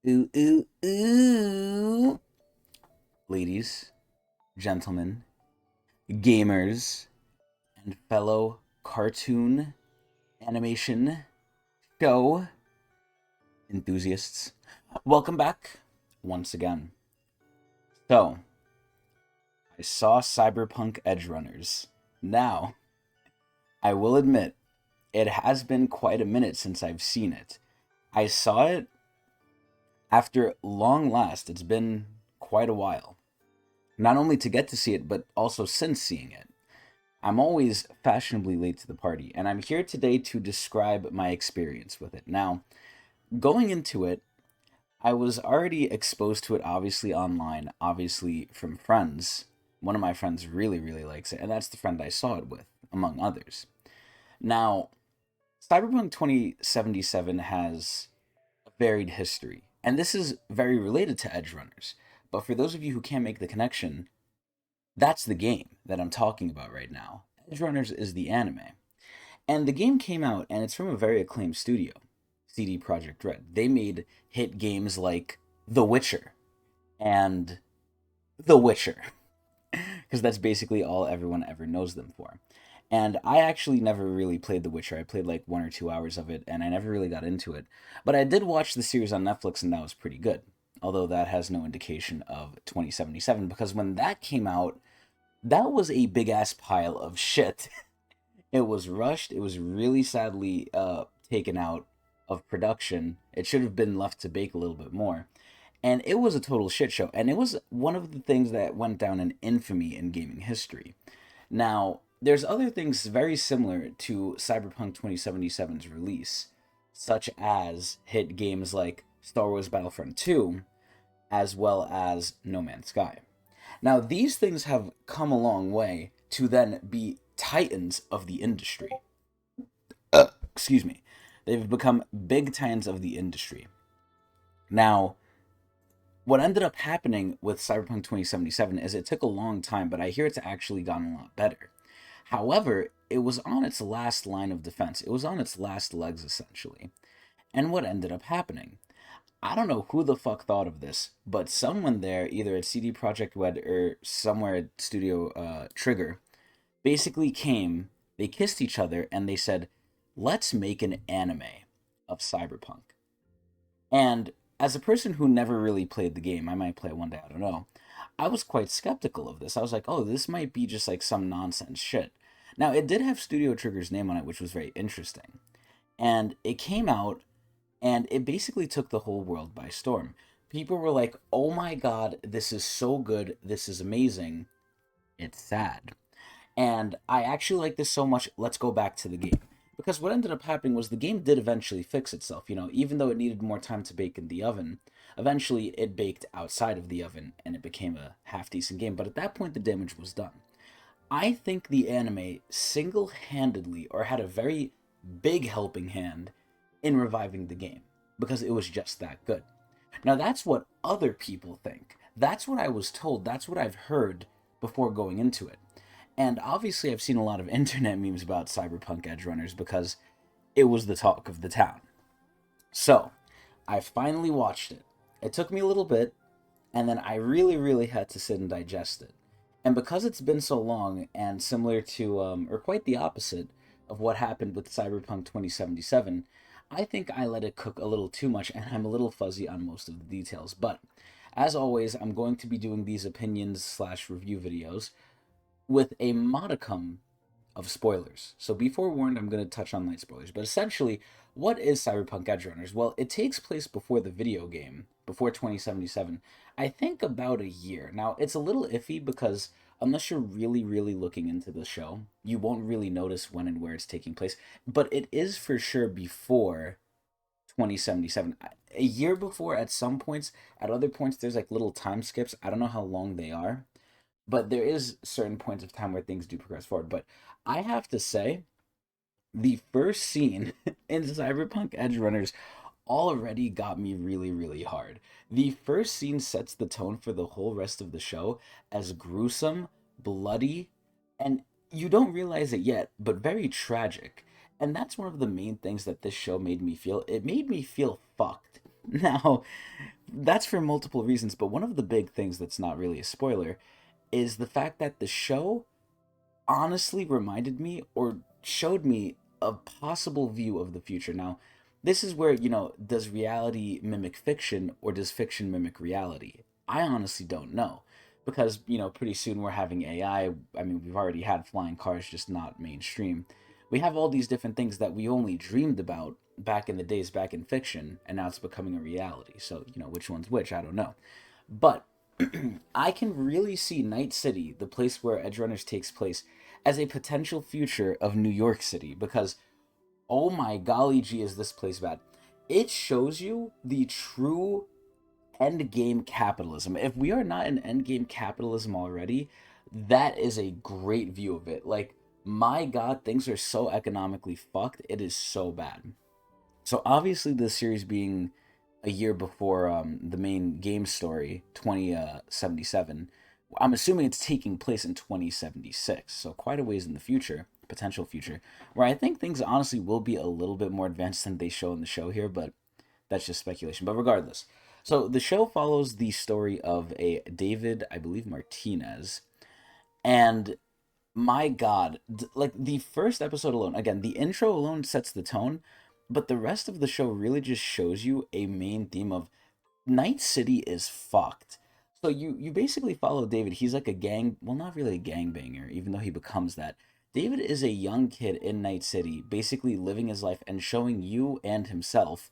Ooh, ooh, ooh. Ladies, gentlemen, gamers, and fellow cartoon animation show enthusiasts, welcome back once again. So, I saw Cyberpunk Edgerunners. Now, I will admit, it has been quite a minute since I've seen it. I saw it after long last, it's been quite a while. Not only to get to see it, but also since seeing it. I'm always fashionably late to the party, and I'm here today to describe my experience with it. Now, going into it, I was already exposed to it obviously online, obviously from friends. One of my friends really, really likes it, and that's the friend I saw it with, among others. Now, Cyberpunk 2077 has a varied history, and this is very related to Edgerunners. But for those of you who can't make the connection, that's the game that I'm talking about right now. Edgerunners is the anime. And the game came out, and it's from a very acclaimed studio, CD Projekt Red. They made hit games like The Witcher and The Witcher, because that's basically all everyone ever knows them for. And I actually never really played The Witcher. I played like 1 or 2 hours of it, and I never really got into it. But I did watch the series on Netflix, and that was pretty good. Although that has no indication of 2077, because when that came out, that was a big ass pile of shit. It was rushed. It was really sadly taken out of production. It should have been left to bake a little bit more. And it was a total shit show. And it was one of the things that went down in infamy in gaming history. Now, there's other things very similar to Cyberpunk 2077's release, such as hit games like Star Wars Battlefront 2, as well as No Man's Sky. Now, these things have come a long way to then be titans of the industry. Excuse me. They've become big titans of the industry. Now, what ended up happening with Cyberpunk 2077 is it took a long time, but I hear it's actually gotten a lot better. However, it was on its last line of defense. It was on its last legs, essentially. And what ended up happening? I don't know who the fuck thought of this, but someone there, either at CD Projekt Red or somewhere at Studio Trigger, basically came, they kissed each other, and they said, let's make an anime of Cyberpunk. And as a person who never really played the game, I might play it one day, I don't know, I was quite skeptical of this. I was like, oh, this might be just like some nonsense shit. Now, it did have Studio Trigger's name on it, which was very interesting. And it came out, and it basically took the whole world by storm. People were like, oh my god, this is so good, this is amazing. It's sad. And I actually like this so much, let's go back to the game. Because what ended up happening was the game did eventually fix itself. You know, even though it needed more time to bake in the oven, eventually it baked outside of the oven and it became a half decent game. But at that point, the damage was done. I think the anime single handedly, or had a very big helping hand in reviving the game because it was just that good. Now, that's what other people think. That's what I was told. That's what I've heard before going into it. And obviously, I've seen a lot of internet memes about Cyberpunk Edgerunners because it was the talk of the town. So, I finally watched it. It took me a little bit, and then I really, really had to sit and digest it. And because it's been so long, and similar to, or quite the opposite of what happened with Cyberpunk 2077, I think I let it cook a little too much, and I'm a little fuzzy on most of the details. But as always, I'm going to be doing these opinions slash review videos with a modicum of spoilers. So be forewarned, I'm going to touch on light spoilers. But essentially, what is Cyberpunk Edgerunners? Well, it takes place before the video game, before 2077. I think about a year. Now, it's a little iffy because unless you're really, really looking into the show, you won't really notice when and where it's taking place. But it is for sure before 2077. A year before at some points, at other points, there's like little time skips. I don't know how long they are, but there is certain points of time where things do progress forward. But I have to say, the first scene in Cyberpunk Edgerunners already got me really, really hard. The first scene sets the tone for the whole rest of the show as gruesome, bloody, and you don't realize it yet, but very tragic. And that's one of the main things that this show made me feel. It made me feel fucked. Now, that's for multiple reasons, but one of the big things that's not really a spoiler is the fact that the show honestly reminded me or showed me a possible view of the future. Now, this is where, does reality mimic fiction or does fiction mimic reality? I honestly don't know. Because, pretty soon we're having AI. I mean, we've already had flying cars, just not mainstream. We have all these different things that we only dreamed about back in the days, back in fiction, and now it's becoming a reality. So, which one's which, I don't know. But I can really see Night City, the place where Edgerunners takes place, as a potential future of New York City because oh my golly gee is this place bad. It shows you the true end game capitalism. If we are not in end game capitalism already, that is a great view of it. Like, my god, things are so economically fucked. It is so bad. So obviously, this series being a year before the main game story, 2077, I'm assuming it's taking place in 2076. So quite a ways in the future, potential future, where I think things honestly will be a little bit more advanced than they show in the show here, but that's just speculation. But regardless, so the show follows the story of a David, I believe Martinez, and my god, like the first episode alone, again, the intro alone sets the tone, but the rest of the show really just shows you a main theme of Night City is fucked. So you basically follow David. He's like a gang, well, not really a gangbanger, even though he becomes that. David is a young kid in Night City, basically living his life and showing you and himself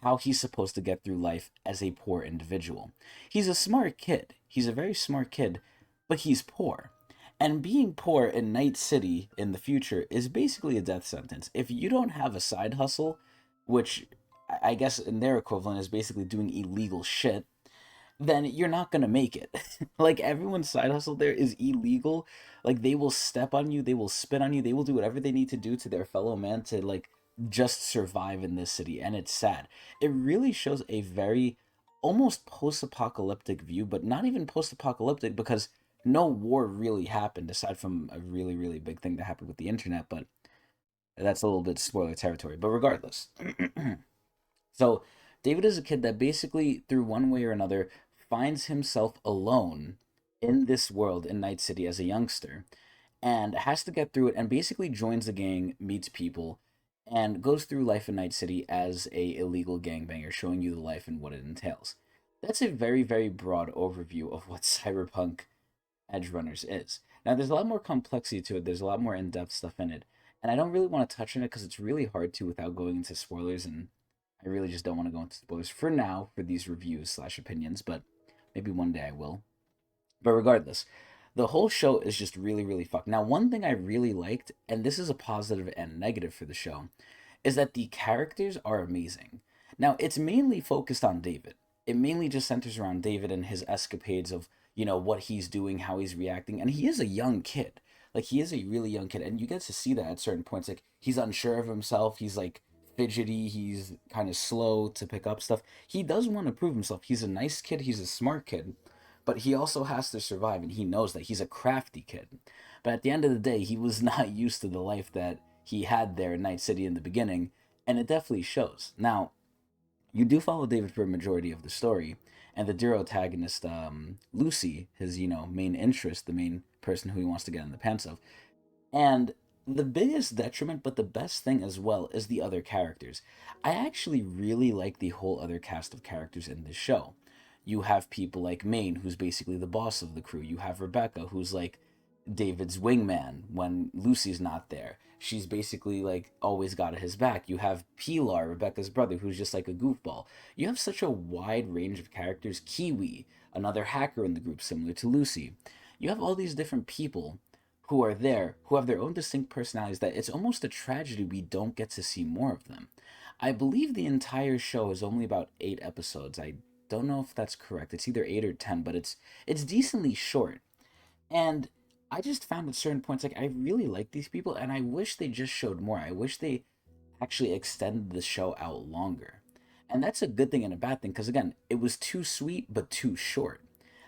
how he's supposed to get through life as a poor individual. He's a smart kid. He's a very smart kid, but he's poor. And being poor in Night City in the future is basically a death sentence. If you don't have a side hustle, which I guess in their equivalent is basically doing illegal shit, then you're not gonna make it. Like everyone's side hustle there is illegal. Like they will step on you, they will spit on you, they will do whatever they need to do to their fellow man to like just survive in this city. And it's sad. It really shows a very almost post-apocalyptic view, but not even post-apocalyptic because no war really happened aside from a really, really big thing that happened with the internet, but that's a little bit spoiler territory. But regardless. So David is a kid that basically, through one way or another, finds himself alone in this world in Night City as a youngster and has to get through it and basically joins the gang, meets people, and goes through life in Night City as a illegal gangbanger, showing you the life and what it entails. That's a very, very broad overview of what Cyberpunk Edgerunners is. Now, there's a lot more complexity to it. There's a lot more in-depth stuff in it, and I don't really want to touch on it because it's really hard to without going into spoilers, and I really just don't want to go into spoilers for now for these reviews slash opinions, but maybe one day I will. But regardless, the whole show is just really, really fucked. Now, one thing I really liked, and this is a positive and negative for the show, is that the characters are amazing. Now, it's mainly focused on David. It mainly just centers around David and his escapades of, what he's doing, how he's reacting, and he is a young kid. Like, he is a really young kid, and you get to see that at certain points. Like, he's unsure of himself, he's like fidgety, he's kind of slow to pick up stuff. He does want to prove himself. He's a nice kid, he's a smart kid, but he also has to survive, and he knows that he's a crafty kid. But at the end of the day, he was not used to the life that he had there in Night City in the beginning, and it definitely shows. Now, you do follow David for a majority of the story, and the dear antagonist, Lucy, his main interest, the main person who he wants to get in the pants of, and the biggest detriment, but the best thing as well, is the other characters. I actually really like the whole other cast of characters in this show. You have people like Maine, who's basically the boss of the crew. You have Rebecca, who's like David's wingman when Lucy's not there. She's basically like always got his back. You have Pilar, Rebecca's brother, who's just like a goofball. You have such a wide range of characters. Kiwi, another hacker in the group, similar to Lucy. You have all these different people who are there, who have their own distinct personalities, that it's almost a tragedy we don't get to see more of them. I believe the entire show is only about 8 episodes. I don't know if that's correct. It's either 8 or 10, but it's decently short. And I just found at certain points like I really like these people and I wish they just showed more. I wish they actually extended the show out longer. And that's a good thing and a bad thing because again, it was too sweet but too short.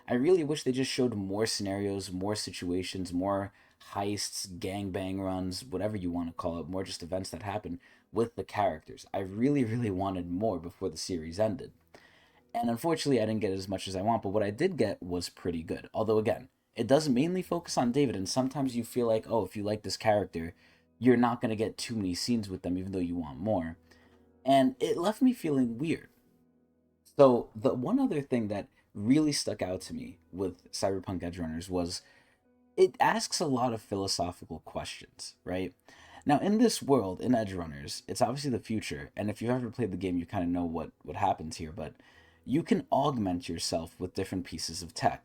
I really wish they just showed more scenarios, more situations, more heists, gangbang runs, whatever you want to call it, more just events that happen with the characters. I really, really wanted more before the series ended. And unfortunately, I didn't get as much as I want, but what I did get was pretty good. Although, again, it does mainly focus on David, and sometimes you feel like, oh, if you like this character, you're not going to get too many scenes with them, even though you want more. And it left me feeling weird. So, the one other thing that really stuck out to me with Cyberpunk Edgerunners was it asks a lot of philosophical questions, right? Now, in this world, in Edgerunners, it's obviously the future, and if you've ever played the game, you kind of know what happens here. But you can augment yourself with different pieces of tech,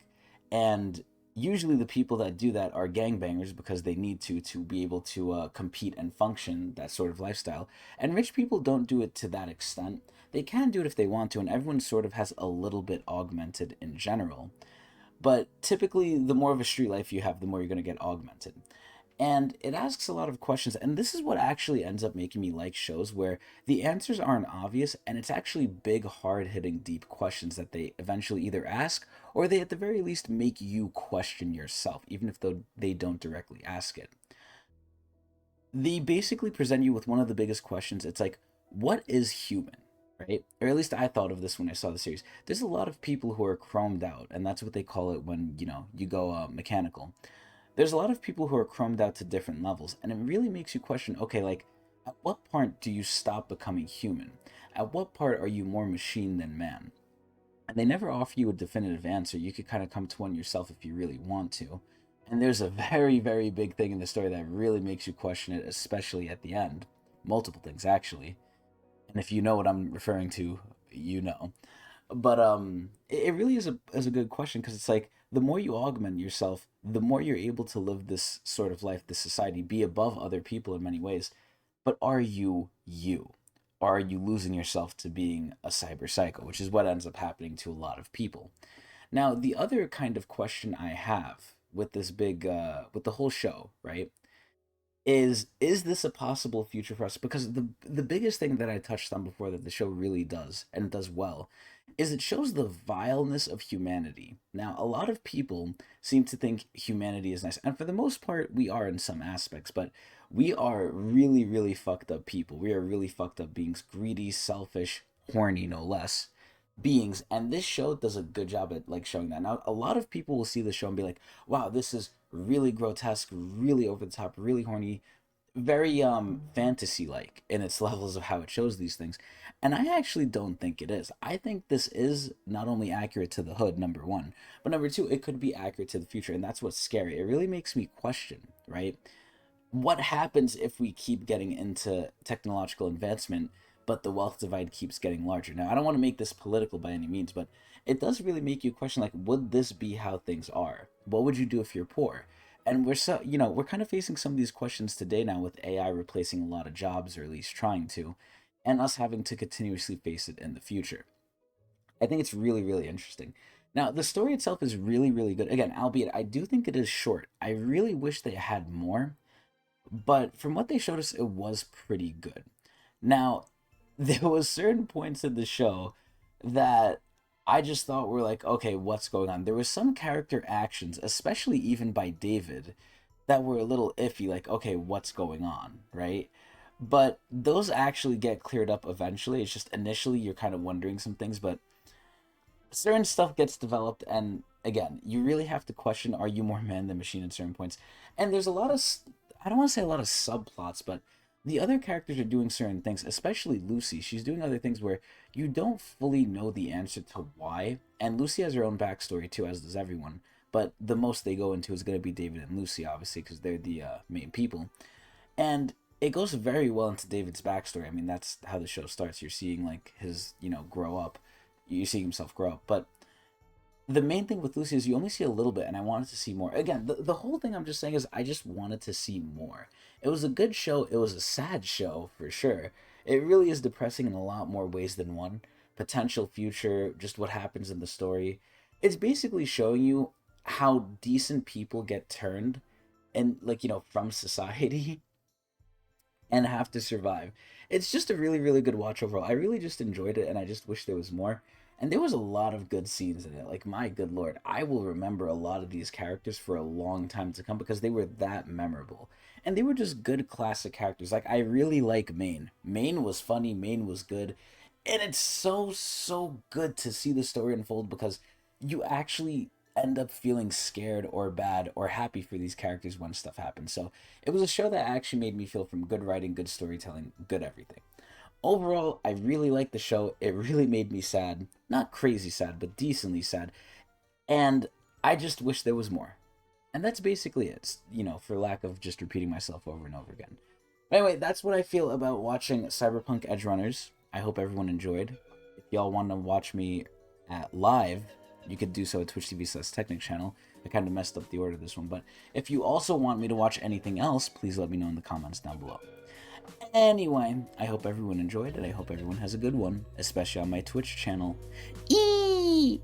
and usually the people that do that are gangbangers because they need to be able to compete and function that sort of lifestyle. And rich people don't do it to that extent. They can do it if they want to, and everyone sort of has a little bit augmented in general. But typically, the more of a street life you have, the more you're going to get augmented. And it asks a lot of questions. And this is what actually ends up making me like shows where the answers aren't obvious and it's actually big, hard hitting, deep questions that they eventually either ask or they at the very least make you question yourself, even if they don't directly ask it. They basically present you with one of the biggest questions. It's like, what is human? Right? Or at least I thought of this when I saw the series. There's a lot of people who are chromed out, and that's what they call it when, you go mechanical. There's a lot of people who are chromed out to different levels, and it really makes you question, okay, like, at what point do you stop becoming human? At what part are you more machine than man? And they never offer you a definitive answer. You could kind of come to one yourself if you really want to. And there's a very, very big thing in the story that really makes you question it, especially at the end. Multiple things, actually. And if you know what I'm referring to, you know. But it really is a good question because it's like the more you augment yourself, the more you're able to live this sort of life, this society, be above other people in many ways. But are you you? Or are you losing yourself to being a cyber psycho, which is what ends up happening to a lot of people. Now, the other kind of question I have with this with the whole show, right, is this a possible future for us? Because the biggest thing that I touched on before that the show really does and it does well is it shows the vileness of humanity. Now, a lot of people seem to think humanity is nice, and for the most part, we are in some aspects, but we are really, really fucked up people. We are really fucked up beings, greedy, selfish, horny, no less beings, and this show does a good job at like showing that. Now, a lot of people will see the show and be like, "Wow, this is really grotesque, really over the top, really horny, very fantasy like in its levels of how it shows these things." And I actually don't think it is. I think this is not only accurate to the hood, number one, but number two, it could be accurate to the future, and that's what's scary. It really makes me question, right? What happens if we keep getting into technological advancement, but the wealth divide keeps getting larger? Now, I don't want to make this political by any means, but it does really make you question, like, would this be how things are? What would you do if you're poor? And we're kind of facing some of these questions today now with AI replacing a lot of jobs, or at least trying to, and us having to continuously face it in the future. I think it's really, really interesting. Now, the story itself is really, really good. Again, albeit I do think it is short. I really wish they had more, but from what they showed us, it was pretty good. Now, there was certain points in the show that I just thought were like, okay, what's going on? There was some character actions, especially even by David, that were a little iffy, like, okay, what's going on, right? But those actually get cleared up eventually. It's just initially you're kind of wondering some things, but certain stuff gets developed, and again, you really have to question, are you more man than machine at certain points? And there's a lot of, I don't want to say a lot of subplots, but the other characters are doing certain things, especially Lucy. She's doing other things where you don't fully know the answer to why. And Lucy has her own backstory too, as does everyone. But the most they go into is going to be David and Lucy, obviously, because they're the main people. And it goes very well into David's backstory. I mean, that's how the show starts. You're seeing like his, grow up. You see himself grow up. But the main thing with Lucy is you only see a little bit, and I wanted to see more. Again, the whole thing I'm just saying is I just wanted to see more. It was a good show. It was a sad show, for sure. It really is depressing in a lot more ways than one. Potential future, just what happens in the story. It's basically showing you how decent people get turned and, like, from society and have to survive. It's just a really, really good watch overall. I really just enjoyed it, and I just wish there was more. And there was a lot of good scenes in it. Like, my good lord, I will remember a lot of these characters for a long time to come because they were that memorable. And they were just good classic characters. Like, I really like Maine. Maine was funny, Maine was good. And it's so good to see the story unfold because you actually end up feeling scared or bad or happy for these characters when stuff happens. So it was a show that actually made me feel from good writing, good storytelling, good everything. Overall, I really liked the show. It really made me sad. Not crazy sad, but decently sad. And I just wish there was more. And that's basically it, for lack of just repeating myself over and over again. But anyway, that's what I feel about watching Cyberpunk Edgerunners. I hope everyone enjoyed. If y'all want to watch me at live, you could do so at Twitch TV/Tecnics channel. I kind of messed up the order of this one, but if you also want me to watch anything else, please let me know in the comments down below. Anyway, I hope everyone enjoyed, and I hope everyone has a good one, especially on my Twitch channel. Eee!